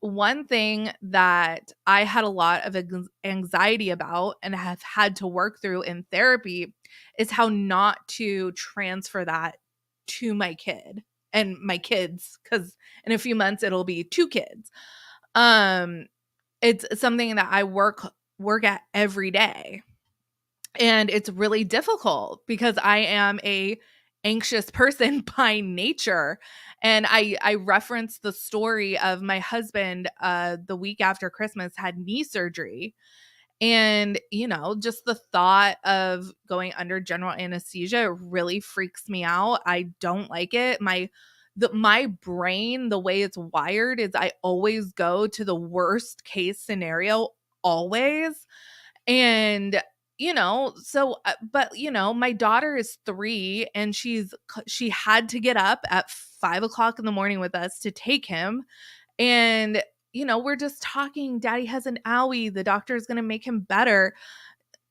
One thing that I had a lot of anxiety about and have had to work through in therapy is how not to transfer that to my kid and my kids, because in a few months it'll be 2 kids. Um, it's something that I work at every day. And it's really difficult because I am a anxious person by nature. And I referenced the story of my husband the week after Christmas had knee surgery. And, just the thought of going under general anesthesia really freaks me out. I don't like it. My brain, the way it's wired is I always go to the worst case scenario always. And but my daughter is 3 and she had to get up at 5 o'clock in the morning with us to take him. And we're just talking, daddy has an owie, the doctor is going to make him better.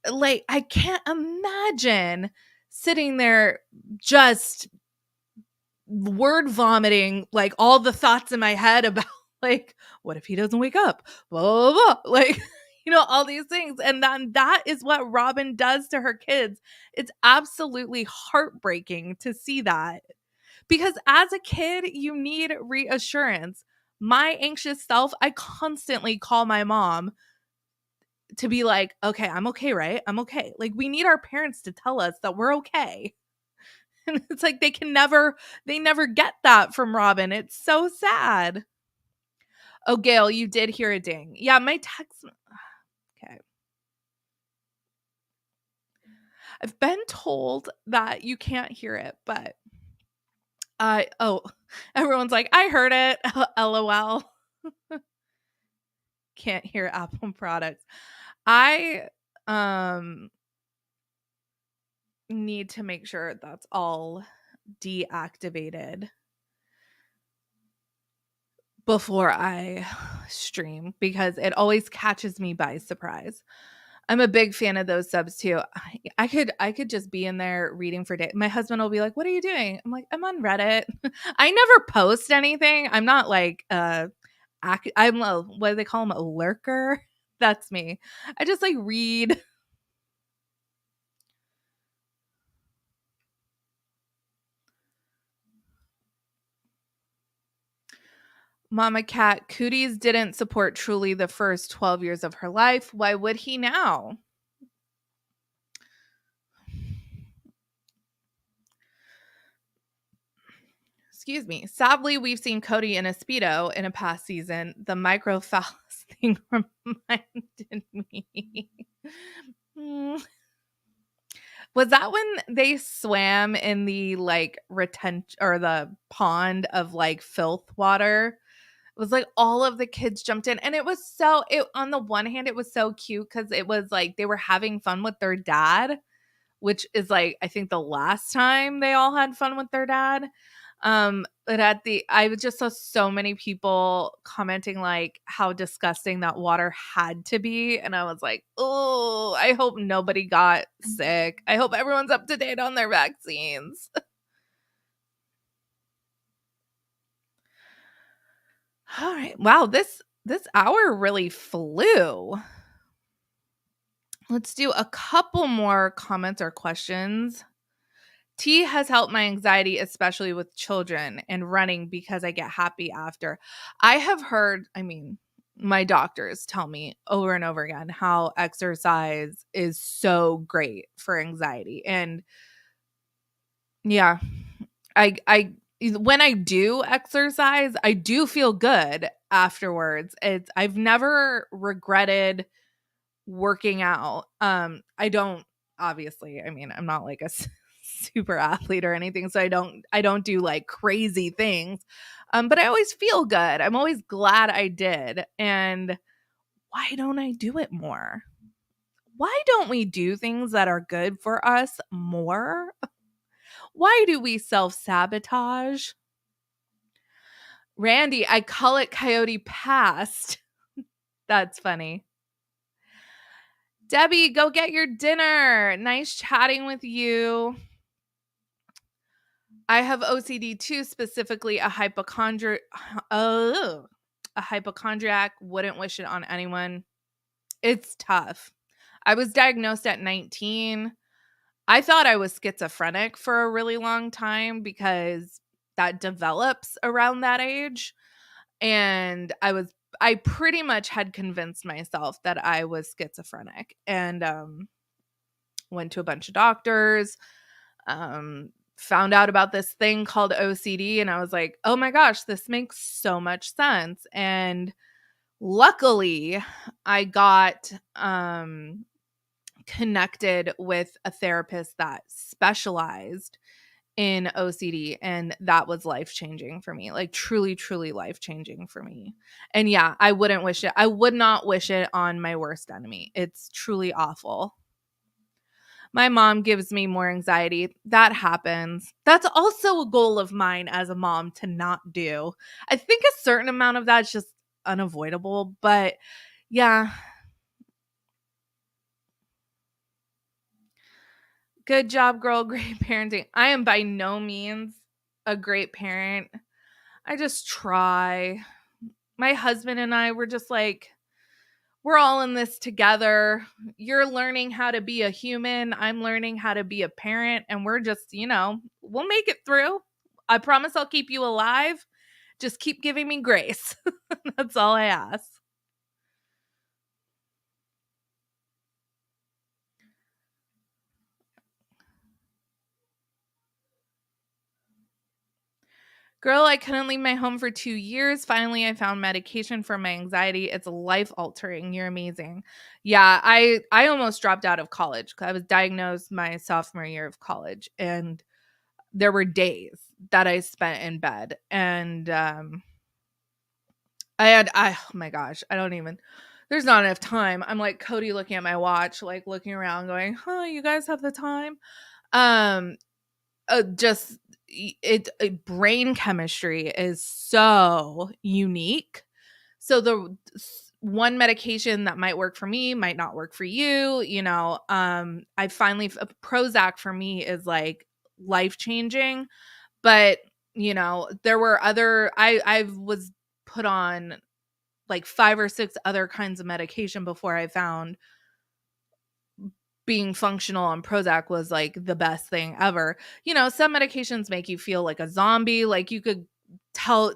Like, I can't imagine sitting there just word vomiting, like, all the thoughts in my head about, like, what if he doesn't wake up, blah blah blah, like, all these things. And then that is what Robin does to her kids. It's absolutely heartbreaking to see that, because as a kid you need reassurance. My anxious self, I constantly call my mom to be like, okay, I'm okay, right? I'm okay. Like, we need our parents to tell us that we're okay. And it's like they never get that from Robin. It's so sad. Oh, Gail, you did hear a ding. Yeah, my text. Okay. I've been told that you can't hear it, but oh, everyone's like, I heard it. LOL. Can't hear Apple products. I need to make sure that's all deactivated before I stream, because it always catches me by surprise. I'm a big fan of those subs too. I could just be in there reading for days. My husband will be like, "What are you doing?" I'm like, "I'm on Reddit." I never post anything. I'm not like I'm a, what do they call them, a lurker? That's me. I just like read. Mama Cat, Cooties didn't support Truly the first 12 years of her life. Why would he now? Excuse me. Sadly, we've seen Cody in a Speedo in a past season. The microphallus thing reminded me. Mm. Was that when they swam in the like retention or the pond of like filth water? It was like all of the kids jumped in, and it was on the one hand, it was so cute because it was like they were having fun with their dad, which is like, I think the last time they all had fun with their dad. But I just saw so many people commenting like how disgusting that water had to be. And I was like, oh, I hope nobody got sick. I hope everyone's up to date on their vaccines. All right. Wow, this hour really flew. Let's do a couple more comments or questions. Tea has helped my anxiety, especially with children and running, because I get happy after. I have heard, my doctors tell me over and over again how exercise is so great for anxiety. And yeah, I when I do exercise, I do feel good afterwards. I've never regretted working out. I don't, obviously, I'm not like a super athlete or anything, so I don't do like crazy things. But I always feel good. I'm always glad I did. And why don't I do it more? Why don't we do things that are good for us more? Why do we self-sabotage? Randy, I call it Coyote Past. That's funny. Debbie, go get your dinner. Nice chatting with you. I have OCD too, specifically a hypochondriac. A hypochondriac. Wouldn't wish it on anyone. It's tough. I was diagnosed at 19. I thought I was schizophrenic for a really long time because that develops around that age. And I was I pretty much had convinced myself that I was schizophrenic, and went to a bunch of doctors, found out about this thing called OCD, and I was like, oh my gosh, this makes so much sense. And luckily, I got connected with a therapist that specialized in OCD, and that was life changing for me. Like truly, truly life changing for me. And yeah, I wouldn't wish it. I would not wish it on my worst enemy. It's truly awful. My mom gives me more anxiety. That happens. That's also a goal of mine as a mom to not do. I think a certain amount of that's just unavoidable, but yeah. Good job, girl. Great parenting. I am by no means a great parent. I just try. My husband and I were just like, we're all in this together. You're learning how to be a human. I'm learning how to be a parent. And we're just, we'll make it through. I promise I'll keep you alive. Just keep giving me grace. That's all I ask. Girl, I couldn't leave my home for 2 years. Finally, I found medication for my anxiety. It's life altering. You're amazing. Yeah, I almost dropped out of college. I was diagnosed my sophomore year of college, and there were days that I spent in bed, and oh my gosh, I don't even. There's not enough time. I'm like Cody looking at my watch, like looking around, going, "Huh, you guys have the time?" Um, just brain chemistry is so unique. So the one medication that might work for me might not work for you. I finally Prozac for me is like life changing, but there were other. I was put on like 5 or 6 other kinds of medication before I found being functional on Prozac was like the best thing ever. Some medications make you feel like a zombie, like you could tell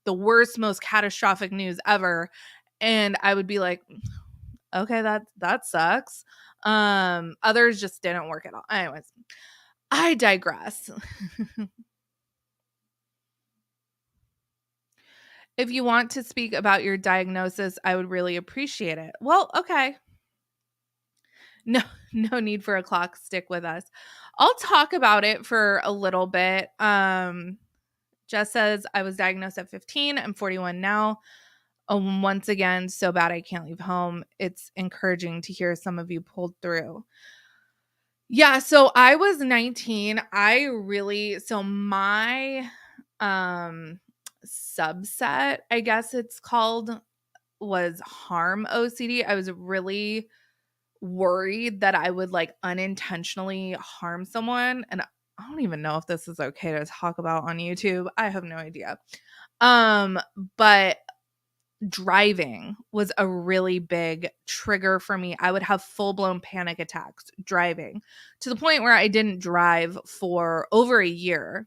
the worst, most catastrophic news ever, and I would be like, okay, that sucks. Others just didn't work at all. Anyways, I digress. If you want to speak about your diagnosis, I would really appreciate it. Well, okay. No, no need for a clock. Stick with us. I'll talk about it for a little bit. Jess says I was diagnosed at 15. I'm 41 now. Once again, so bad I can't leave home. It's encouraging to hear some of you pulled through. Yeah, so I was 19. So my subset, I guess it's called, was harm OCD. I was really worried that I would like unintentionally harm someone, and I don't even know if this is okay to talk about on YouTube. I have no idea. But driving was a really big trigger for me. I would have full-blown panic attacks driving, to the point where I didn't drive for over a year.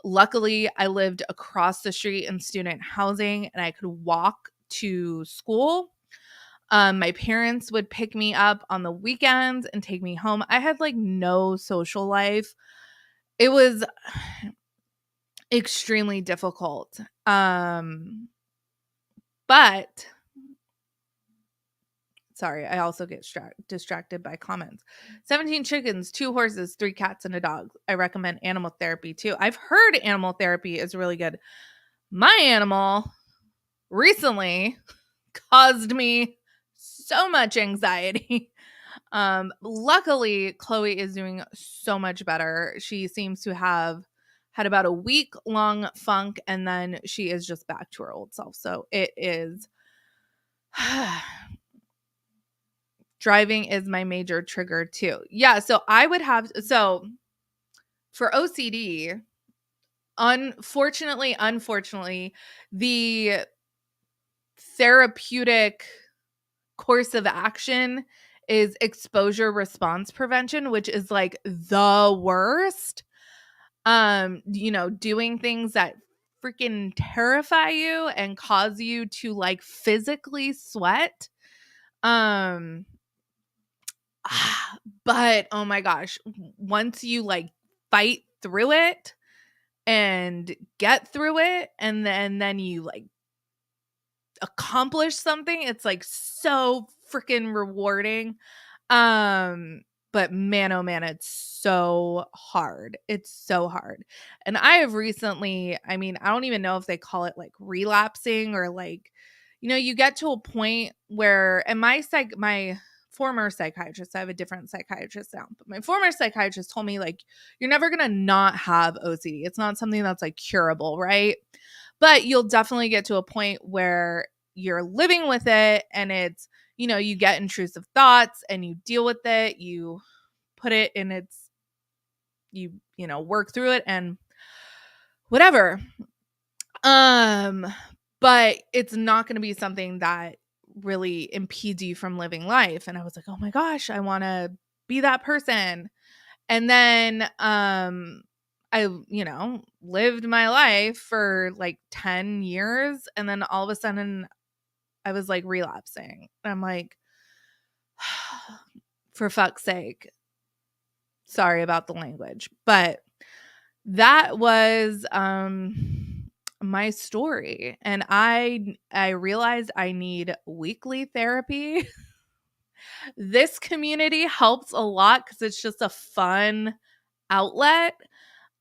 Luckily, I lived across the street in student housing and I could walk to school. My parents would pick me up on the weekends and take me home. I had like no social life. It was extremely difficult. But sorry, I also get distracted by comments. 17 chickens, 2 horses, 3 cats, and a dog. I recommend animal therapy too. I've heard animal therapy is really good. My animal recently caused me so much anxiety. Luckily, Chloe is doing so much better. She seems to have had about a week long funk, and then she is just back to her old self. So it is driving is my major trigger too. Yeah. So for OCD, unfortunately, the therapeutic course of action is exposure response prevention, which is like the worst. Doing things that freaking terrify you and cause you to like physically sweat. Um but oh my gosh, once you like fight through it and get through it and then you like accomplish something, it's like so freaking rewarding. Um, but man, oh man, it's so hard. It's so hard. And I have recently, I mean, I don't even know if they call it like relapsing or like, you get to a point where, and my former psychiatrist, I have a different psychiatrist now, but my former psychiatrist told me like, you're never going to not have OCD. It's not something that's like curable, right? But you'll definitely get to a point where you're living with it and it's, you get intrusive thoughts and you deal with it, you put it in work through it and whatever. But it's not going to be something that really impedes you from living life. And I was like, oh my gosh, I want to be that person. And then, I, lived my life for like 10 years. And then all of a sudden I was like relapsing. I'm like, for fuck's sake. Sorry about the language, but that was my story, and I realized I need weekly therapy. This community helps a lot cuz it's just a fun outlet.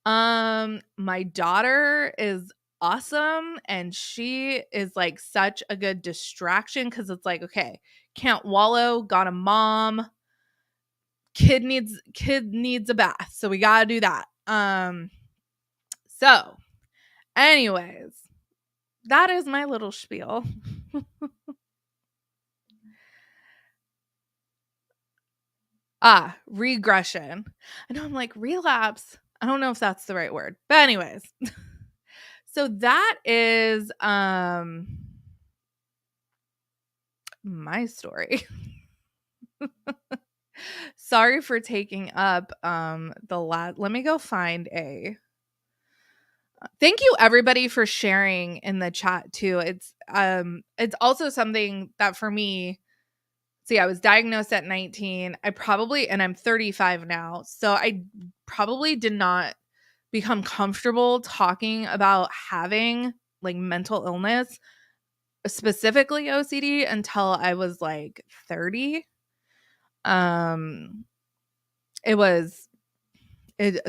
My daughter is awesome and she is like such a good distraction cuz it's like, okay, can't wallow, got a mom, kid needs a bath, so we got to do that. So anyways, that is my little spiel. Regression. I know, I'm like, relapse. I don't know if that's the right word. But anyways. So that is my story. Sorry for taking up let me go find a thank you everybody for sharing in the chat too. It's also something that for me, see, I was diagnosed at 19. And I'm 35 now. So I probably did not become comfortable talking about having like mental illness, specifically OCD, until I was like 30.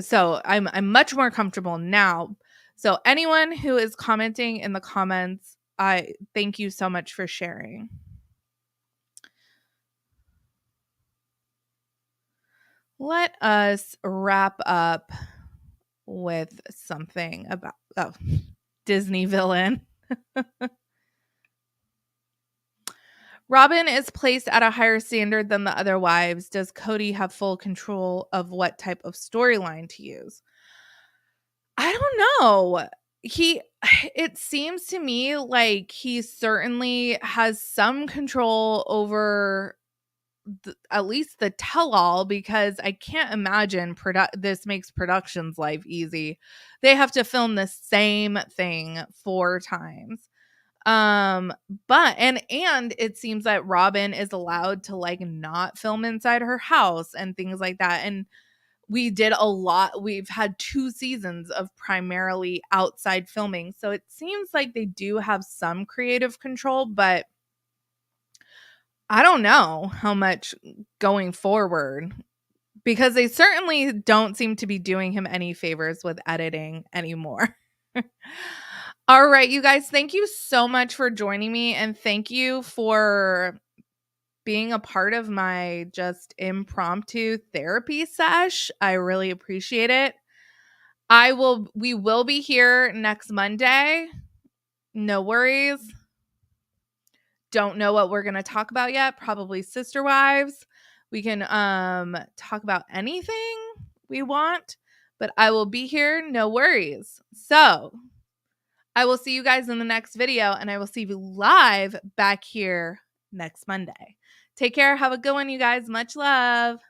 So I'm much more comfortable now. So anyone who is commenting in the comments, I thank you so much for sharing. Let us wrap up with something about Disney villain. Robin is placed at a higher standard than the other wives. Does Cody have full control of what type of storyline to use? I don't know. It seems to me like he certainly has some control over at least the tell-all, because I can't imagine this makes production's life easy. They have to film the same thing 4 times. But it seems that Robin is allowed to like not film inside her house and things like that. And we've had 2 seasons of primarily outside filming. So it seems like they do have some creative control, but I don't know how much going forward, because they certainly don't seem to be doing him any favors with editing anymore. All right, you guys, thank you so much for joining me, and thank you for being a part of my just impromptu therapy sesh. I really appreciate it. We will be here next Monday. No worries. Don't know what we're going to talk about yet. Probably Sister Wives. We can talk about anything we want, but I will be here. No worries. So I will see you guys in the next video, and I will see you live back here next Monday. Take care. Have a good one, you guys. Much love.